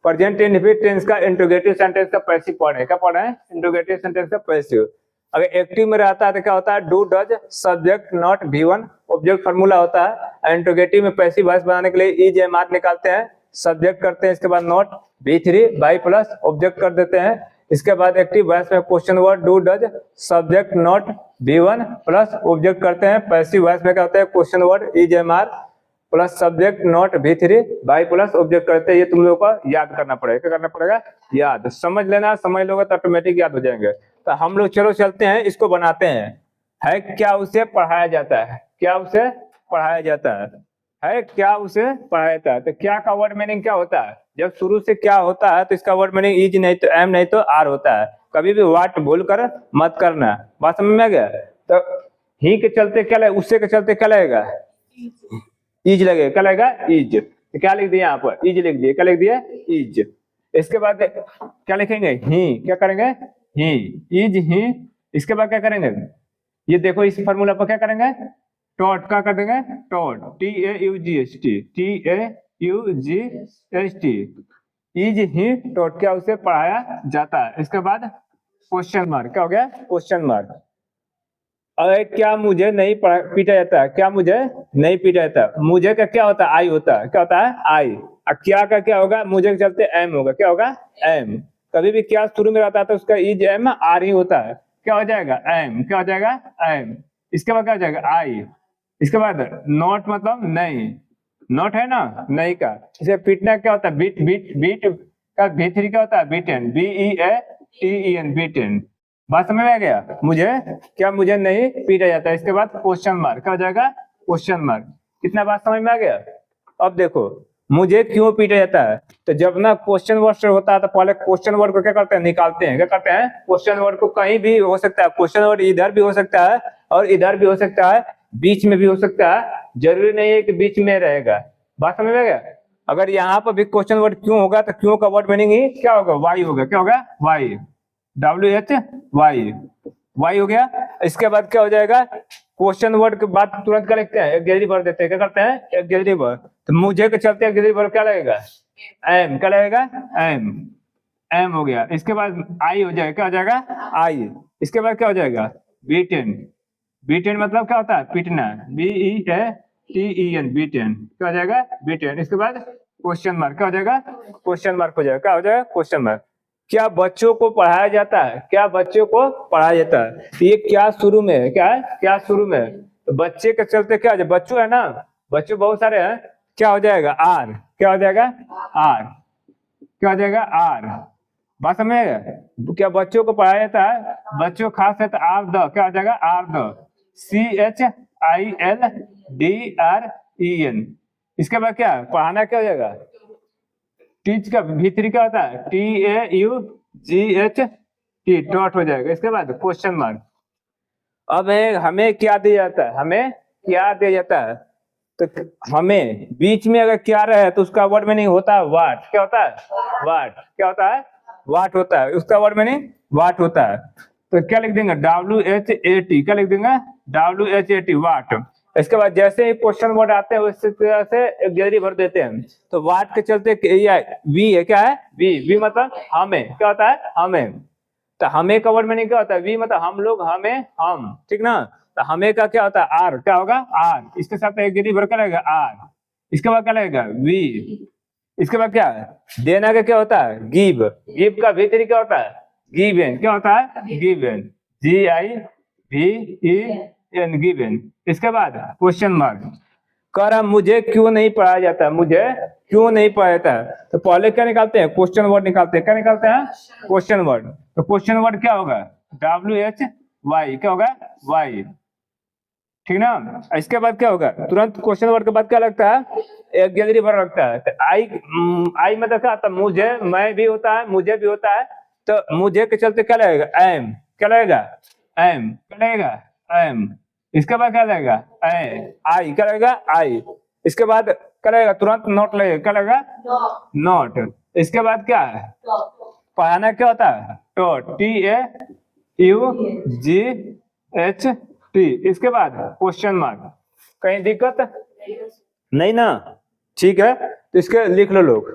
Present indefinite tense का interrogative sentence का passive पढ़ रहे हैं। क्या पढ़ रहे हैं? इंट्रोगेटिव सेंटेंस का पैसिव। अगर एक्टिव में रहता है तो क्या होता है? Do does subject not V1 object formula होता है। इंट्रोगेटिव में पैसिव वॉइस बनाने के लिए इज एम आर निकालते हैं, सब्जेक्ट करते हैं, इसके बाद not V3 by plus object कर देते हैं। इसके बाद एक्टिव वॉइस में question word do does subject not V1 plus object करते हैं। पैसिव वॉइस में क्या होता है? Question word is am are plus subject not V3 by plus object करते हैं। ये तुम लोगों को याद करना पड़ेगा। क्या करना पड़ेगा? याद। समझ लेना, समझ लोगे तो ऑटोमेटिक याद हो जाएंगे। तो हम लोग चलो चलते हैं, इसको बनाते हैं। है क्या उसे पढ़ाया जाता है? क्या उसे पढ़ाया जाता है क्या उसे पढ़ाया जाता है? तो क्या का वर्ड मीनिंग क्या होता है? जब शुरू से क्या होता है तो इसका वर्ड मीनिंग इज नहीं तो एम नहीं तो आर होता है। कभी भी वाट भूल कर मत करना। बात समझ में आ गया? तो ही के चलते क्या लगेगा? उससे के चलते क्या लगेगा? इज लगेगा। क्या लगेगा? इज। तो क्या लिख दिया यहाँ पर? इज लिख दिए। क्या लिख दिया? इज। इसके बाद क्या लिखेंगे? ही। क्या करेंगे? ही, इज ही। इसके बाद क्या करेंगे? ये देखो इस फॉर्मूला पर क्या करेंगे? टॉट का कर देंगे। Taught TAUGHT TAUGHT is he taught क्या उसे पढ़ाया जाता है। इसके बाद क्वेश्चन मार्क। क्या हो गया? Question mark. अरे क्या मुझे नहीं पीटा जाता है? क्या मुझे नहीं पीटा जाता? मुझे का क्या होता है? आई होता है। क्या होता है? आई। और क्या का क्या होगा? मुझे के चलते एम होगा। क्या होगा? एम। कभी भी क्या शुरू में रहता है तो उसका इज एम आर ही होता है। क्या हो जाएगा? एम। क्या हो जाएगा? एम। इसके बाद क्या हो जाएगा? आई। इसके बाद नॉट मतलब नहीं। नॉट है ना, नहीं का। इसे पीटना क्या होता है? बीट। बीट बीट का V3 क्या होता है? बीटन। BEATEN beaten. बात समझ में आ गया? मुझे क्या मुझे नहीं पीटा जाता। इसके बाद क्वेश्चन मार्क। क्या हो जाएगा? Question mark. कितना बात समझ में आ गया? अब देखो मुझे क्यों पीटा जाता है, तो जब ना क्वेश्चन वर्ड होता है तो पहले क्वेश्चन वर्ड को क्या करते हैं? निकालते हैं। क्या करते हैं? क्वेश्चन वर्ड को कहीं भी हो सकता है। क्वेश्चन वर्ड इधर भी हो सकता है और इधर भी हो सकता है, बीच में भी हो सकता है। जरूरी नहीं है कि बीच में रहेगा। बात समझ में आ गया? अगर यहाँ पर भी क्वेश्चन वर्ड क्यों होगा तो क्यों का वर्ड मीनिंग ही क्या होगा? वाई होगा। क्या होगा? वाई। WHY वाई हो गया। इसके बाद क्या हो जाएगा? क्वेश्चन वर्ड के बाद तुरंत क्या लिखते हैं? एक गैलरी भर देते हैं। क्या करते हैं? एक गैलरी भर। तो मुझे के चलते एक गैलरी भर क्या लगेगा? एम। क्या लगेगा? एम। एम हो गया। इसके बाद आई हो जाएगा। क्या हो जाएगा? आई। इसके बाद क्या हो जाएगा? बीटेन। बीटेन मतलब क्या होता है? पीटना। BEATEN beaten. क्या हो जाएगा? बीटेन। इसके बाद क्वेश्चन मार्क। क्या हो जाएगा? क्वेश्चन मार्क हो जाएगा। क्या हो जाएगा? Question mark. क्या बच्चों को पढ़ाया जाता है? क्या बच्चों को पढ़ाया जाता है? तो ये क्या शुरू में है? क्या है? क्या शुरू में है? तो बच्चे के चलते क्या हो जाए? बच्चों है ना, बच्चों बहुत सारे हैं। क्या हो जाएगा? आर। क्या हो जाएगा? आर। क्या हो जाएगा? आर। बात समझ में आएगा? क्या बच्चों को पढ़ाया जाता है? बच्चों खास है तो आर द। क्या हो जाएगा? Are the. CHILDREN। इसके बाद क्या पढ़ाना? क्या हो जाएगा? टीच का V3 क्या होता है? TAUGHT डॉट हो जाएगा। इसके बाद क्वेश्चन मार्क। अब हमें क्या दिया जाता है? हमें क्या दिया जाता है? तो हमें बीच में अगर क्या रहे तो उसका वर्ड मीनिंग होता है वाट। क्या होता है? वाट। क्या होता है? वाट होता है। उसका वर्ड मीनिंग वाट होता है। तो क्या लिख देंगे? WHAT। क्या लिख देंगे? WHAT वाट। इसके बाद जैसे ही क्वेश्चन वर्ड आते हैं उसी तरह से एक गैलरी भर देते हैं। तो वाट के चलते वी है। क्या है? वी मतलब हमें। क्या होता है? हमें। तो हमें का वर्ड मीनिंग क्या होता है? वी मतलब हम लोग, हमें, हम। ठीक ना? तो हमें का क्या होता है? आर। क्या होगा? आर। इसके साथ एक गैलरी भर क्या लगेगा? आर। इसके बाद क्या लगेगा? वी। इसके बाद क्या है? देना का क्या होता है? गिव। गिव का V3 क्या होता है? गिवन। क्या होता है? गिवन। GIVEN given. इसके बाद क्वेश्चन मार्क। कह रहा मुझे क्यों नहीं पढ़ाया जाता? मुझे क्यों नहीं पढ़ाया जाता है? तो पहले क्या निकालते हैं? क्वेश्चन वर्ड निकालते हैं। क्या निकालते हैं? Question word. तो क्वेश्चन वर्ड क्या होगा? WHY। क्या होगा? वाई। ठीक ना? इसके बाद क्या होगा? तुरंत क्वेश्चन वर्ड के बाद क्या लगता है? एक गैलरी भर लगता है। तो आई मतलब क्या होता है? मुझे, मैं भी होता है, मुझे भी होता है। तो मुझे के चलते क्या लगेगा? एम। क्या लगेगा? एम। क्या लगेगा? एम। इसके बाद क्या लगेगा? आई। क्या लगेगा? आई। इसके बाद क्या लगेगा? तुरंत नोट लगेगा। क्या लगेगा? नोट। इसके बाद क्या है? पढ़ाना क्या होता है? टॉट। TAUGHT। इसके बाद क्वेश्चन मार्क। कहीं दिक्कत नहीं ना? ठीक है, तो इसके लिख लो लोग।